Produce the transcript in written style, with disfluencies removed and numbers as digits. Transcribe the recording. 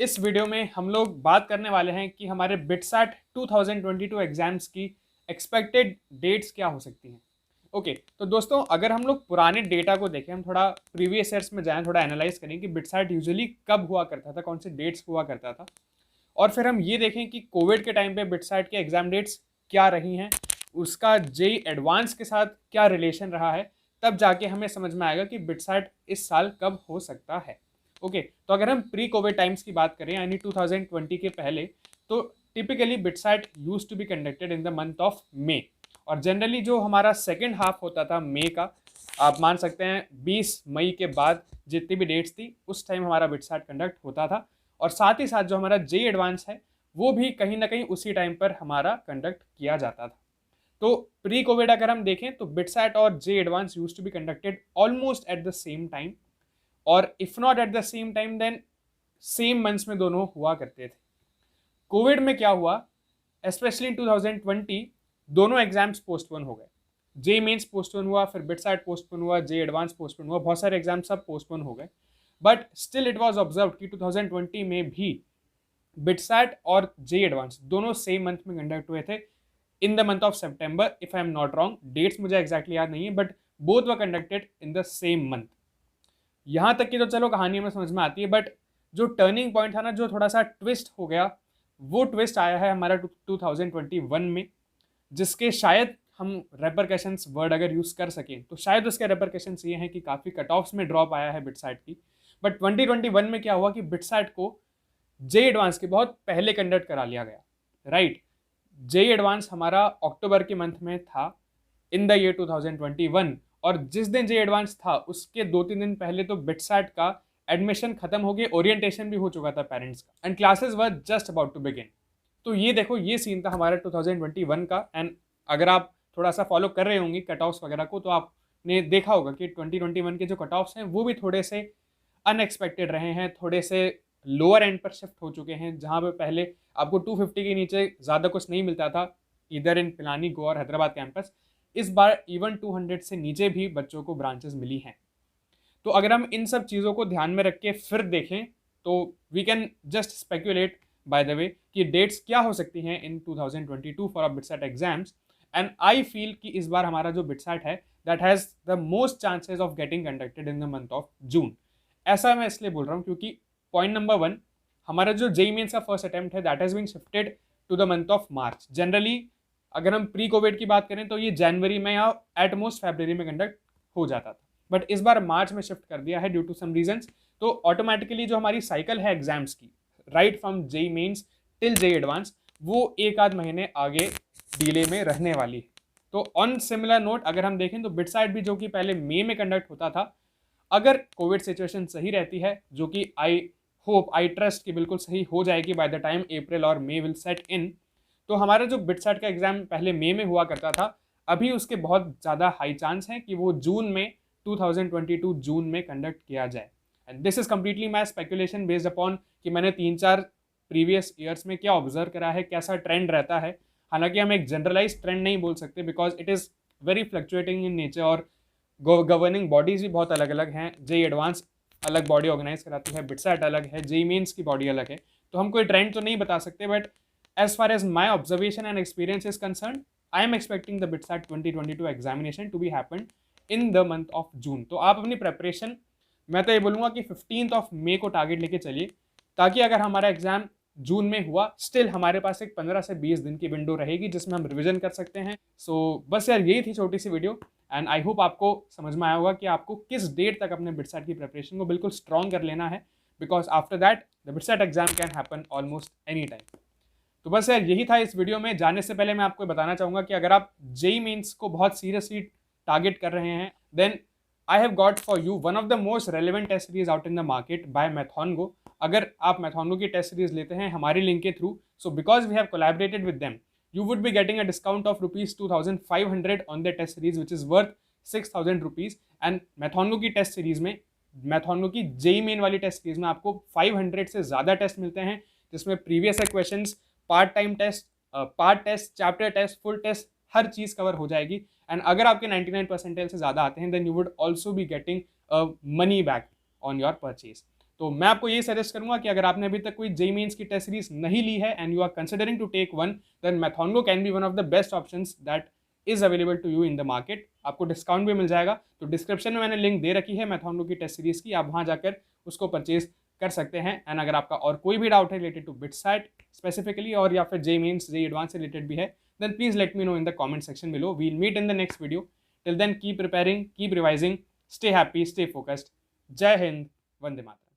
इस वीडियो में हम लोग बात करने वाले हैं कि हमारे बिटसैट 2022 एग्जाम्स की एक्सपेक्टेड डेट्स क्या हो सकती हैं। ओके, तो दोस्तों अगर हम लोग पुराने डेटा को देखें, हम थोड़ा प्रीवियस ईयर्स में जाएं, थोड़ा एनालाइज करें कि बिटसैट यूजुअली कब हुआ करता था, कौन से डेट्स हुआ करता था, और फिर हम ये देखें कि कोविड के टाइम पे बिटसैट के एग्जाम डेट्स क्या रही हैं, उसका जेई एडवांस के साथ क्या रिलेशन रहा है, तब जाके हमें समझ में आएगा कि बिटसैट इस साल कब हो सकता है। ओके, तो अगर हम प्री कोविड टाइम्स की बात करें यानी 2020 के पहले, तो typically BITSAT used to be conducted in the month of May, और जनरली जो हमारा सेकेंड हाफ होता था मे का, आप मान सकते हैं 20 मई के बाद जितनी भी डेट्स थी उस टाइम हमारा बिटसैट कंडक्ट होता था, और साथ ही साथ जो हमारा जेई एडवांस है वो भी कहीं ना कहीं उसी टाइम पर हमारा कंडक्ट किया जाता था। तो प्री कोविड अगर हम देखें तो बिटसैट और JEE advance use to be conducted almost at the same time, और if not at the same time then same months में दोनों हुआ करते थे। कोविड में क्या हुआ, स्पेशली इन 2020 दोनों एग्जाम्स पोस्टपोन हो गए। जे मेंस पोस्टपोन हुआ, फिर बिटसैट पोस्टपोन हुआ, जे एडवांस पोस्टपोन हुआ, बहुत सारे एग्जाम्स सब पोस्टपोन हो गए। But still it was observe कि 2020 में भी बिटसैट और जे एडवांस दोनों सेम मंथ में कंडक्ट हुए थे, in the month of September, if I am not wrong, dates मुझे एग्जैक्टली याद नहीं है, but both were conducted in the same month. यहाँ तक की तो चलो कहानी हमें समझ में आती है, बट जो टर्निंग पॉइंट था ना, जो थोड़ा सा ट्विस्ट हो गया, वो ट्विस्ट आया है हमारा 2021 में, जिसके शायद हम रेपरकशंस वर्ड अगर यूज कर सकें तो शायद उसके रेपरकशंस ये हैं कि काफ़ी कट ऑफ्स में ड्रॉप आया है बिटसैट की। बट 2021 में क्या हुआ कि बिटसैट को जे एडवांस के बहुत पहले कंडक्ट करा लिया गया, राइट। जे एडवांस हमारा अक्टूबर के मंथ में था इन द ईयर 2021, और जिस दिन जे एडवांस था उसके 2-3 दिन पहले तो बिटसैट का एडमिशन खत्म हो गया, ओरिएंटेशन भी हो चुका था पेरेंट्स का, and classes were just about to begin. तो ये देखो, ये सीन था हमारा 2021 का। एंड अगर आप थोड़ा सा फॉलो कर रहे होंगे कट ऑफ्स वगैरह को, तो आपने देखा होगा कि 2021 के जो कट ऑफ्स हैं वो भी थोड़े से अनएक्सपेक्टेड रहे हैं, थोड़े से लोअर एंड पर शिफ्ट हो चुके हैं, जहाँ पे पहले आपको 250 के नीचे ज़्यादा कुछ नहीं मिलता था इधर इन पिलानी, गोवा और हैदराबाद कैंपस। इस बार इवन 200 से नीचे भी बच्चों को ब्रांचेस मिली हैं। तो अगर हम इन सब चीज़ों को ध्यान में रख के फिर देखें तो we can just speculate by the way कि डेट्स क्या हो सकती हैं in 2022 for a BITSAT exams. And I feel कि इस बार हमारा जो बिटसैट है that has the most chances of getting conducted in the month of June. ऐसा मैं इसलिए बोल रहा हूँ क्योंकि पॉइंट नंबर 1, हमारा जो जेई मेंस का फर्स्ट अटेम्प्ट है that has been shifted to the month of March. Generally अगर हम प्री कोविड की बात करें तो ये जनवरी में या एट मोस्ट फरवरी में कंडक्ट हो जाता था, बट इस बार मार्च में शिफ्ट कर दिया है ड्यू टू सम रीजंस। तो ऑटोमेटिकली जो हमारी साइकिल है एग्जाम्स की, right from JEE mains till JEE advance, वो एक आध महीने आगे डिले में रहने वाली है। तो ऑन सिमिलर नोट अगर हम देखें तो बिटसैट भी जो कि पहले मई में कंडक्ट होता था, अगर कोविड सिचुएशन सही रहती है, जो कि आई होप, आई ट्रस्ट कि बिल्कुल सही हो जाएगी बाय द टाइम अप्रैल और मई विल सेट इन, तो हमारा जो बिटसैट का एग्जाम पहले मई में हुआ करता था, अभी उसके बहुत ज़्यादा हाई चांस हैं कि वो जून में 2022 जून में कंडक्ट किया जाए। And this is completely my speculation based upon कि मैंने 3-4 प्रीवियस ईयर्स में क्या ऑब्जर्व करा है, कैसा ट्रेंड रहता है। हालांकि हम एक जनरलाइज ट्रेंड नहीं बोल सकते because it is very fluctuating in nature, और गवर्निंग बॉडीज़ भी बहुत अलग अलग हैं। जेई एडवांस अलग बॉडी ऑर्गेनाइज कराती है, बिटसैट अलग है, जेई मेंस की बॉडी अलग है, तो हम कोई ट्रेंड तो नहीं बता सकते। But as far as my observation and experience is concerned, I am expecting the BITSAT 2022 examination to be happened in the month of June। तो आप अपनी प्रेपरेशन, मैं तो ये बोलूँगा कि 15th ऑफ मई को टारगेट लेके चलिए, ताकि अगर हमारा एग्जाम जून में हुआ, स्टिल हमारे पास एक 15 से 20 दिन की विंडो रहेगी जिसमें हम रिविजन कर सकते हैं। सो बस यार यही थी छोटी सी वीडियो, एंड आई होप आपको समझ में आया होगा कि आपको किस डेट तक अपने बिटसैट की प्रेपरेशन को बिल्कुल स्ट्रॉन्ग कर लेना है, because after that the BITSAT exam can happen almost any time. तो बस यार यही था इस वीडियो में। जाने से पहले मैं आपको बताना चाहूँगा कि अगर आप जेई मेंस को बहुत सीरियसली टारगेट कर रहे हैं, then I have got for you one of the most relevant test series out in the market by MathonGo. अगर आप मैथॉनगो की टेस्ट सीरीज लेते हैं हमारी लिंक के through, so because we have collaborated with them, you would be getting a discount of ₹2,500 on the test series which is worth ₹6,000। And MathonGo की test series में, MathonGo की जेई मेन वाली test series में आपको 500 से ज़्यादा test मिलते हैं, जिसमें previous question, part time test, part test, chapter test, full test, हर चीज़ कवर हो जाएगी। एंड अगर आपके 99 परसेंटाइल से ज़्यादा आते हैं then you would also be getting money back on your purchase. तो मैं आपको ये सजेस्ट करूंगा कि अगर आपने अभी तक कोई जेईई मेंस की टेस्ट सीरीज नहीं ली है and you are considering to take one, then MathonGo can be one of the best options that is available to you in the market. आपको डिस्काउंट भी मिल जाएगा, तो डिस्क्रिप्शन में मैंने लिंक दे रखी है मैथोंगो की टेस्ट सीरीज की, आप वहां जाकर उसको परचेज कर सकते हैं। एंड अगर आपका और कोई भी डाउट है रिलेटेड टू बिटसैट स्पेसिफिकली और या फिर जेईई मेंस जेईई एडवांस से रिलेटेड भी है, then please let me know in the comment section below. We'll meet in the next video. Till then keep preparing, keep revising, stay happy, stay focused. जय हिंद, वंदे मातरम।